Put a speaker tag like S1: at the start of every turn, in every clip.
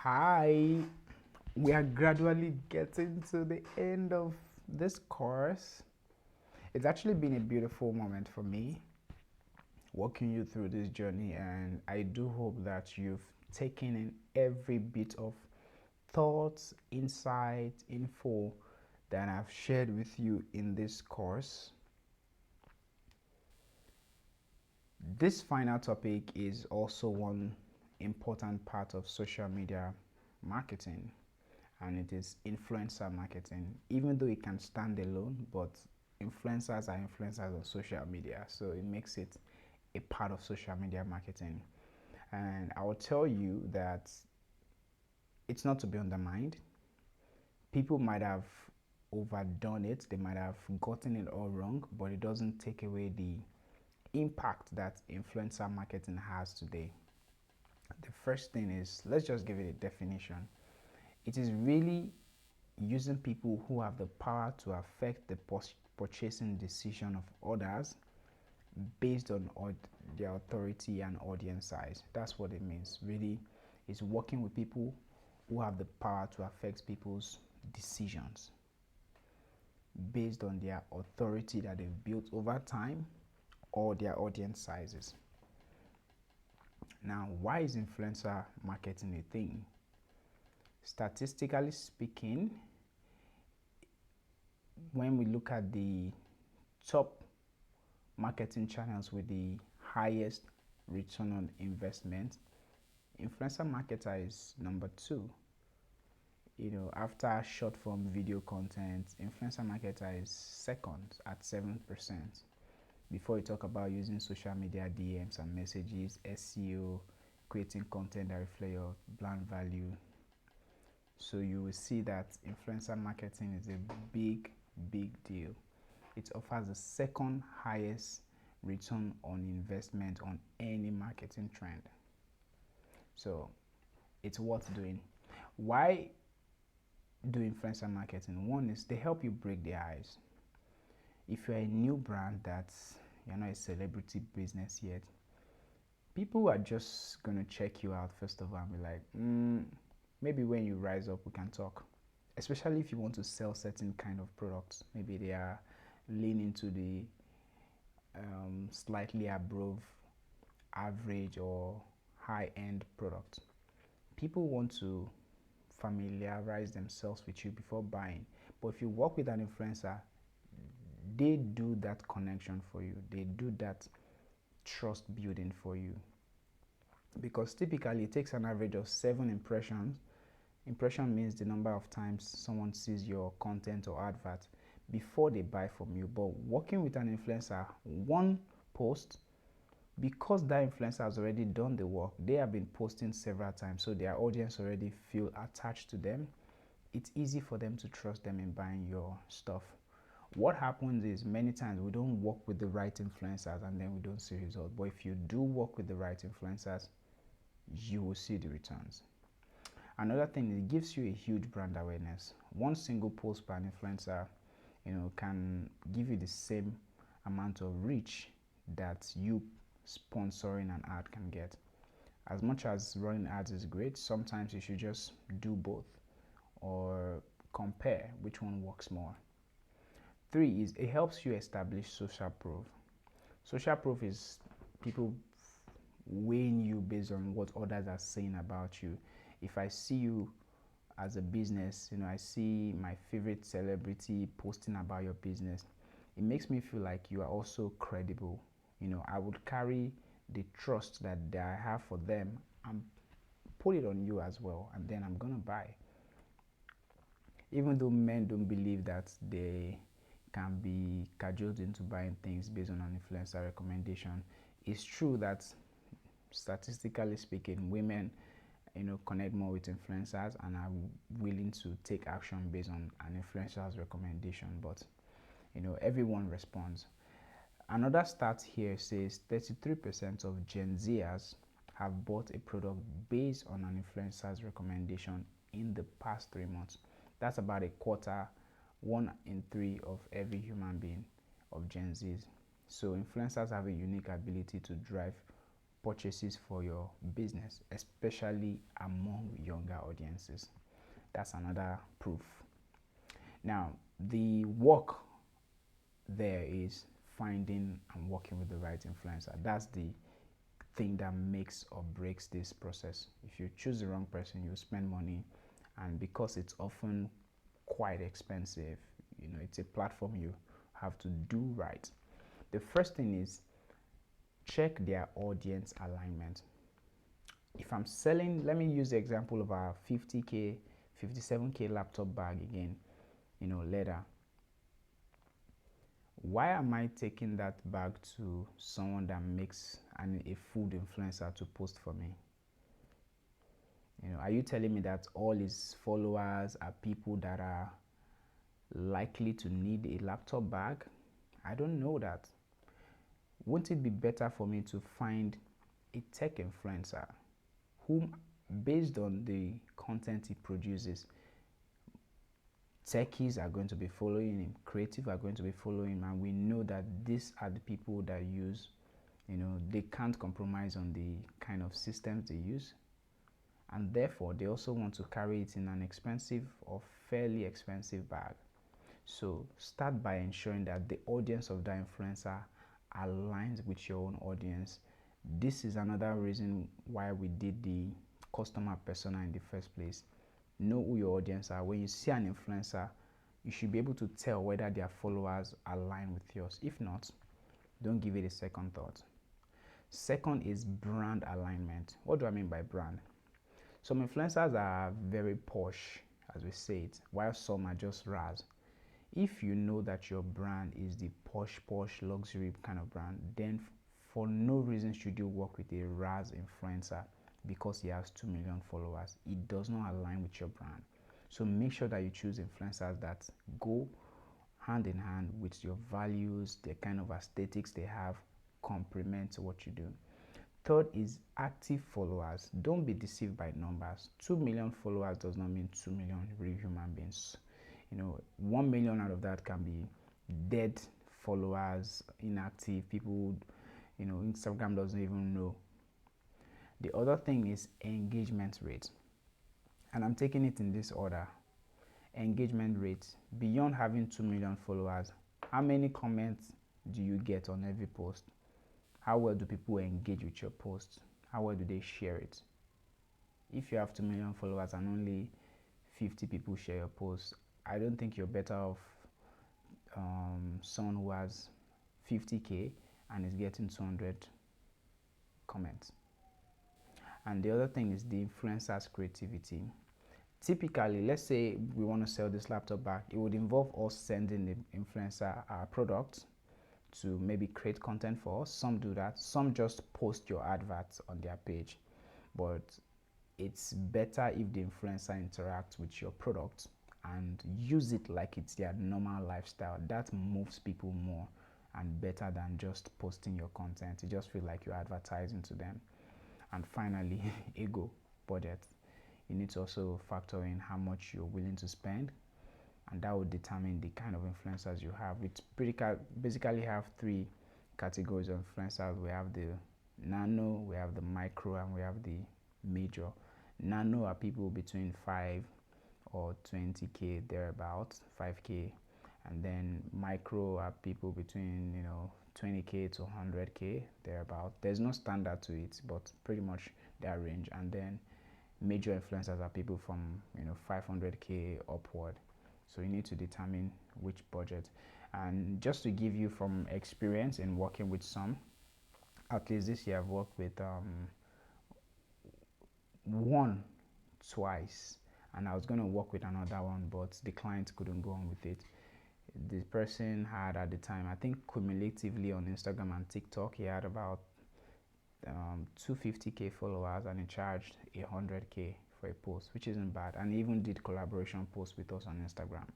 S1: Hi, we are gradually getting to the end of this course. It's actually been a beautiful moment for me walking you through this journey, and I do hope that you've taken in every bit of thoughts, insight, info that I've shared with you in this course. This final topic is also one important part of social media marketing, and it is influencer marketing. Even though it can stand alone, but influencers are influencers on social media, so it makes it a part of social media marketing. And I will tell you that it's not to be undermined. People might have overdone it, they might have gotten it all wrong, but it doesn't take away the impact that influencer marketing has today. The first thing is, let's just give it a definition. It is really using people who have the power to affect the purchasing decision of others based on their authority and audience size. That's what it means. Really, it's working with people who have the power to affect people's decisions based on their authority that they've built over time or their audience sizes. Now, why is influencer marketing a thing? Statistically speaking, when we look at the top marketing channels with the highest return on investment, influencer marketer is number two. After short form video content, influencer marketer is second at 7%. Before you talk about using social media DMs and messages, SEO, creating content that reflect your brand value. So you will see that influencer marketing is a big deal. It offers the second highest return on investment on any marketing trend. So it's worth doing. Why do influencer marketing? One is they help you break the ice. If you're a new brand that's you're not a celebrity business yet, people are just gonna check you out first of all and be like, maybe when you rise up we can talk. Especially if you want to sell certain kind of products. Maybe they are leaning to the slightly above average or high end product. People want to familiarize themselves with you before buying. But if you work with an influencer, they do that connection for you, they do that trust building for you. Because typically it takes an average of 7 impressions. Impression means the number of times someone sees your content or advert before they buy from you. But working with an influencer, one post, because that influencer has already done the work, they have been posting several times, so their audience already feel attached to them. It's easy for them to trust them in buying your stuff. What happens is many times we don't work with the right influencers and then we don't see results. But if you do work with the right influencers, you will see the returns. Another thing, it gives you a huge brand awareness. One single post by an influencer, can give you the same amount of reach that you sponsoring an ad can get. As much as running ads is great, sometimes you should just do both or compare which one works more. Three is it helps you establish social proof. Social proof is people weighing you based on what others are saying about you. If I see you as a business, I see my favorite celebrity posting about your business, it makes me feel like you are also credible. I would carry the trust that I have for them and put it on you as well, and then I'm gonna buy. Even though men don't believe that they can be cajoled into buying things based on an influencer recommendation, it's true that statistically speaking, women connect more with influencers and are willing to take action based on an influencer's recommendation. But everyone responds. Another stat here says 33% of Gen Zers have bought a product based on an influencer's recommendation in the past 3 months. That's about a quarter, 1 in 3 of every human being of Gen Zs. So influencers have a unique ability to drive purchases for your business, especially among younger audiences. That's another proof. Now, the work there is finding and working with the right influencer. That's the thing that makes or breaks this process. If you choose the wrong person, you spend money, and because it's often quite expensive, it's a platform you have to do right. The first thing is check their audience alignment. If I'm selling, let me use the example of our 50K, 57K laptop bag again, leather. Why am I taking that bag to someone that makes a food influencer to post for me? Are you telling me that all his followers are people that are likely to need a laptop bag? I don't know that. Wouldn't it be better for me to find a tech influencer whom, based on the content he produces, techies are going to be following him, creative are going to be following him, and we know that these are the people that use, they can't compromise on the kind of systems they use, and therefore they also want to carry it in an expensive or fairly expensive bag. So start by ensuring that the audience of that influencer aligns with your own audience. This is another reason why we did the customer persona in the first place. Know who your audience are. When you see an influencer, you should be able to tell whether their followers align with yours. If not, don't give it a second thought. Second is brand alignment. What do I mean by brand? Some influencers are very posh, as we say it, while some are just ras. If you know that your brand is the posh luxury kind of brand, then for no reason should you work with a ras influencer because he has 2 million followers. It does not align with your brand. So make sure that you choose influencers that go hand in hand with your values, the kind of aesthetics they have, complement what you do. Third is active followers. Don't be deceived by numbers. 2 million followers does not mean 2 million real human beings. 1 million out of that can be dead followers, inactive people, Instagram doesn't even know. The other thing is engagement rate, and I'm taking it in this order. Engagement rate, beyond having 2 million followers, how many comments do you get on every post? How well do people engage with your post? How well do they share it? If you have 2 million followers and only 50 people share your post, I don't think you're better off someone who has 50K and is getting 200 comments. And the other thing is the influencer's creativity. Typically, let's say we want to sell this laptop bag, it would involve us sending the influencer our product to maybe create content for us. Some do that, some just post your adverts on their page. But it's better if the influencer interacts with your product and use it like it's their normal lifestyle. That moves people more and better than just posting your content. You just feel like you're advertising to them. And finally, ego, budget. You need to also factor in how much you're willing to spend, and that will determine the kind of influencers you have. We basically have three categories of influencers. We have the nano, we have the micro, and we have the major. Nano are people between 5 or 20K thereabout, 5K, and then micro are people between 20K to 100K thereabout. There's no standard to it, but pretty much their range. And then major influencers are people from 500K upward. So you need to determine which budget. And just to give you from experience in working with some, at least this year I've worked with one twice, and I was going to work with another one, but the client couldn't go on with it. The person had at the time, I think cumulatively on Instagram and TikTok, he had about 250K followers, and he charged 100K for a post, which isn't bad. And he even did collaboration posts with us on Instagram.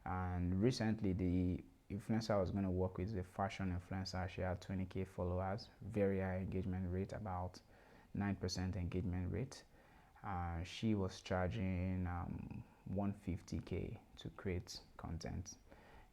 S1: And recently, the influencer I was going to work with is a fashion influencer. She had 20K followers, very high engagement rate, about 9% engagement rate. She was charging 150K to create content.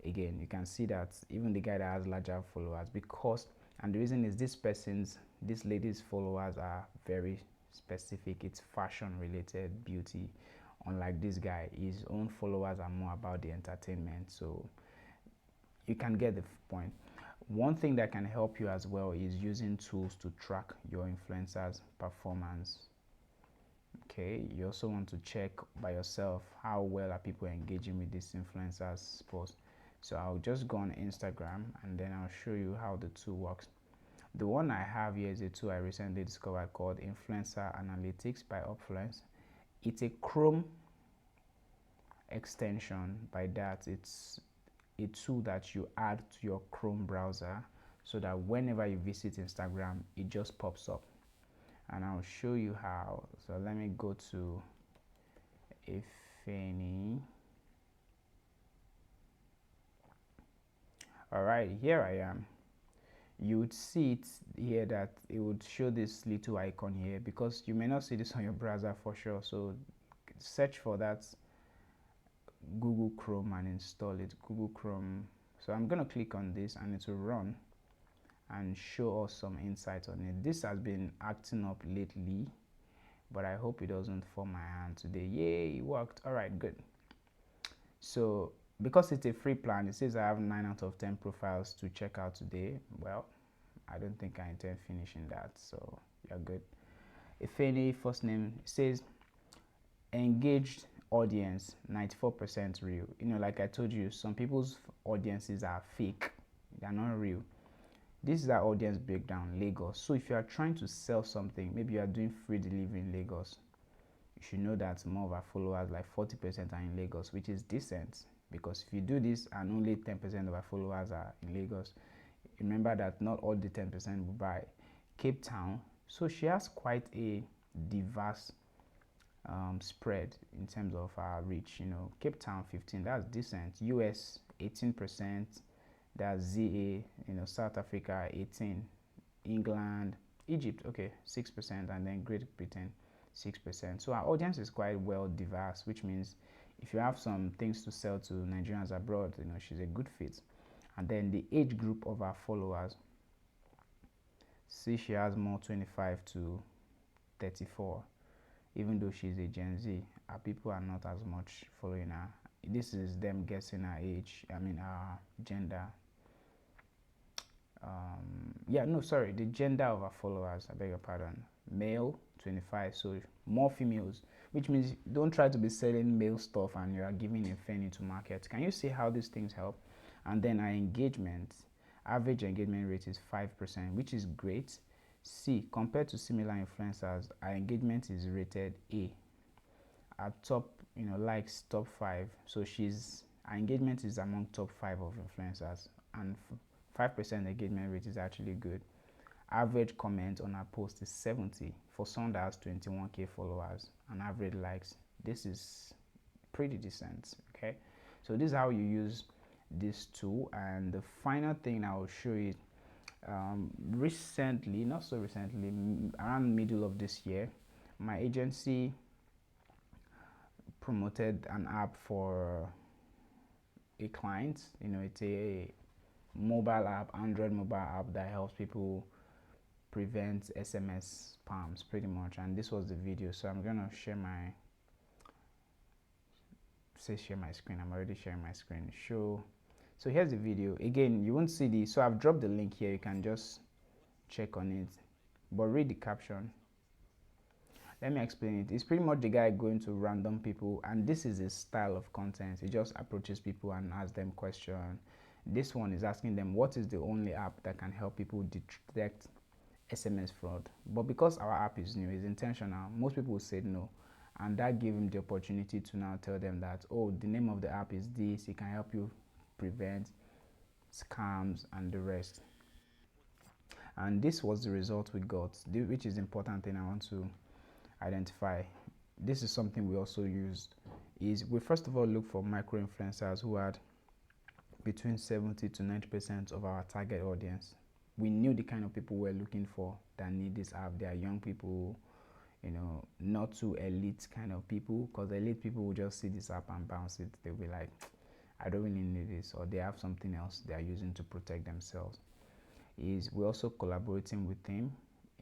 S1: Again, you can see that even the guy that has larger followers, because, and the reason is this person's This lady's followers are very specific. It's fashion related, beauty. Unlike this guy, his own followers are more about the entertainment. So you can get the point. One thing that can help you as well is using tools to track your influencers' performance. Okay, you also want to check by yourself how well are people engaging with these influencers' posts. So I'll just go on Instagram and then I'll show you how the tool works. The one I have here is a tool I recently discovered called Influencer Analytics by Upfluence. It's a Chrome extension. By that, it's a tool that you add to your Chrome browser so that whenever you visit Instagram, it just pops up. And I'll show you how. So let me go to Efeni. All right, here I am. You would see it here that it would show this little icon here, because you may not see this on your browser for sure. So search for that Google Chrome and install it. Google Chrome. So I'm going to click on this and it will run and show us some insight on it. This has been acting up lately, but I hope it doesn't fall my hand today. Yay, it worked. All right, good. So because it's a free plan, it says I have 9 out of 10 profiles to check out today. Well, I don't think I intend finishing that, so you're good. Efeni first name says engaged audience 94% real. You know, like I told you, some people's audiences are fake, they're not real. This is our audience breakdown. Lagos. So if you are trying to sell something, maybe you are doing free delivery in Lagos, you should know that more of our followers, like 40%, are in Lagos, which is decent, because if you do this and only 10% of our followers are in Lagos, remember that not all the 10% will buy. Cape Town. So she has quite a diverse spread in terms of our reach. You know, Cape Town 15, that's decent. US 18%, that's ZA. You know, South Africa 18, England, Egypt, okay, 6%, and then Great Britain 6%. So our audience is quite well diverse, which means if you have some things to sell to Nigerians abroad, you know, she's a good fit. And then the age group of our followers, see, she has more 25 to 34. Even though she's a Gen Z, our people are not as much following her. This is them guessing her age, I mean her gender. Yeah, no, sorry, the gender of our followers, I beg your pardon. Male 25, so more females, which means don't try to be selling male stuff and you are giving a Efeni to market. Can you see how these things help? And then our engagement, average engagement rate is 5%, which is great. C, compared to similar influencers, our engagement is rated A. Our top, you know, likes top 5. So our engagement is among top 5 of influencers, and 5% engagement rate is actually good. Average comment on our post is 70 for someone that has 21k followers, and average likes. This is pretty decent. Okay, so this is how you use this tool. And the final thing I will show you, recently, not so recently, around middle of this year, my agency promoted an app for a client. You know, it's a mobile app, Android mobile app, that helps people prevent SMS spams pretty much. And this was the video, so I'm gonna share my screen. I'm already sharing my screen. So here's the video. Again, you won't see the, so I've dropped the link here, you can just check on it, but read the caption. Let me explain it. It's pretty much the guy going to random people, and this is his style of content. He just approaches people and asks them questions. This one is asking them what is the only app that can help people detect SMS fraud. But because our app is new, it's intentional, most people said no, and that gave him the opportunity to now tell them that, oh, the name of the app is this, it can help you prevent scams and the rest. And this was the result we got, which is the important thing I want to identify. This is something we also used, is we first of all look for micro influencers who had between 70 to 90% of our target audience. We knew the kind of people we're looking for that need this app. They are young people, you know, not too elite kind of people, because elite people will just see this app and bounce it. They'll be like, I don't really need this, or they have something else they are using to protect themselves. Is we're also collaborating with him.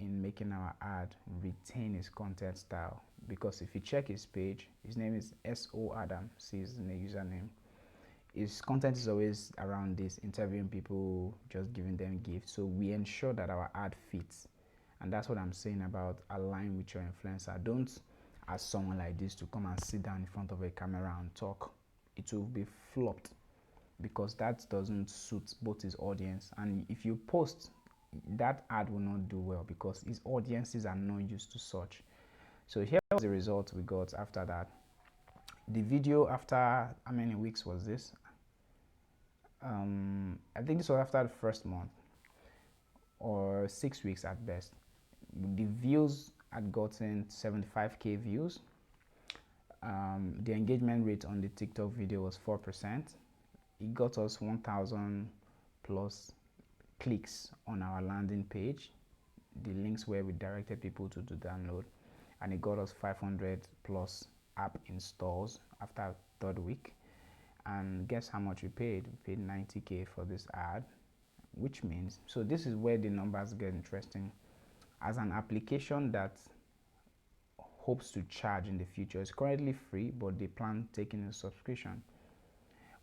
S1: in making our ad retain his content style, because if you check his page, his name is SO Adam, see his username. His content is always around this, interviewing people, just giving them gifts. So we ensure that our ad fits. And that's what I'm saying about align with your influencer. Don't ask someone like this to come and sit down in front of a camera and talk. It will be flopped, because that doesn't suit both his audience, and if you post, that ad will not do well because his audiences are not used to such. So here was the result we got after that. The video, after how many weeks was this? I think this was after the first month, or 6 weeks at best. The views had gotten 75k views. The engagement rate on the TikTok video was 4%. It got us 1,000 plus clicks on our landing page, the links where we directed people to download, and it got us 500 plus app installs after third week. And guess how much we paid? We paid 90k for this ad, which means, so this is where the numbers get interesting. As an application that hopes to charge in the future, it's currently free, but they plan taking a subscription,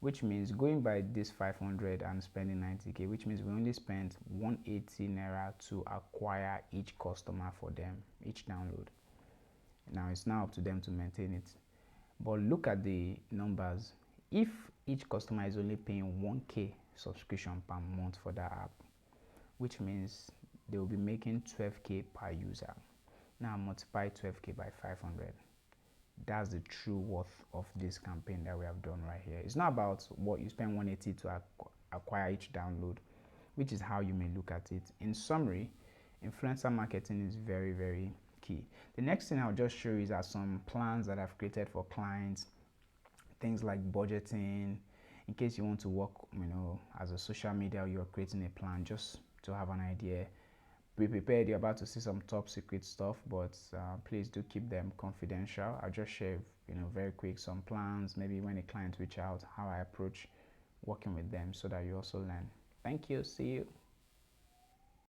S1: which means going by this 500 and spending 90k, which means we only spent 180 naira to acquire each customer for them, each download. Now it's now up to them to maintain it. But look at the numbers. If each customer is only paying 1k subscription per month for that app, which means they will be making 12k per user. Now multiply 12k by 500. That's the true worth of this campaign that we have done right here. It's not about what you spend 180 to acquire each download, which is how you may look at it. In summary, influencer marketing is very, very key. The next thing I'll just show you is some plans that I've created for clients, things like budgeting, in case you want to work, as a social media, you're creating a plan just to have an idea. Be prepared, you're about to see some top secret stuff, but please do keep them confidential. I'll just share, very quick some plans, maybe when a client reach out, how I approach working with them, so that you also learn. Thank you. See you.